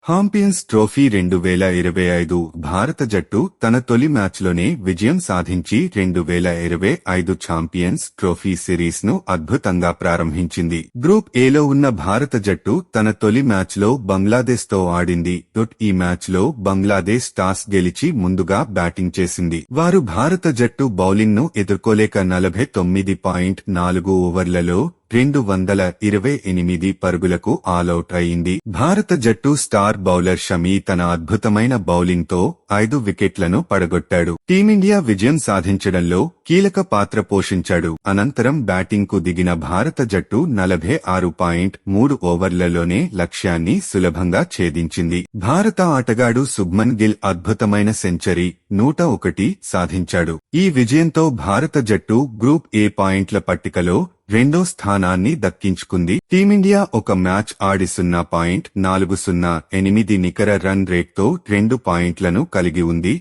Champions trophy 2025 భారత జట్టు తన తొలి మ్యాచ్లోనే విజయం సాధించి 2025 ఛాంపియన్స్ ట్రోఫీ సిరీస్ ను అద్భుతంగా ప్రారంభించింది. గ్రూప్ ఏలో ఉన్న భారత జట్టు తన తొలి మ్యాచ్లో బంగ్లాదేశ్తో ఆడింది. ఈ మ్యాచ్లో బంగ్లాదేశ్ టాస్ గెలిచి ముందుగా బ్యాటింగ్ చేసింది. వారు భారత జట్టు బౌలింగ్ ను ఎదుర్కోలేక 49.4 ఓవర్లలో 228 పరుగులకు ఆలౌట్ అయింది. భారత జట్టు స్టార్ బౌలర్ షమి తన అద్భుతమైన బౌలింగ్ తో 5 వికెట్లను పడగొట్టాడు. టీమిండియా విజయం సాధించడంలో కీలక పాత్ర పోషించాడు. అనంతరం బ్యాటింగ్ కు దిగిన భారత జట్టు 46.3 ఓవర్లలోనే లక్ష్యాన్ని సులభంగా ఛేదించింది. భారత ఆటగాడు శుభ్మన్ గిల్ అద్భుతమైన సెంచరీ 101 సాధించాడు. ఈ విజయంతో భారత జట్టు గ్రూప్ ఏ పాయింట్ల పట్టికలో రెండో స్థానాన్ని దక్కించుకుంది. టీమిండియా ఒక మ్యాచ్ ఆడి 0.408 నికర రన్ రేట్తో 2 పాయింట్లను కలిగి ఉంది.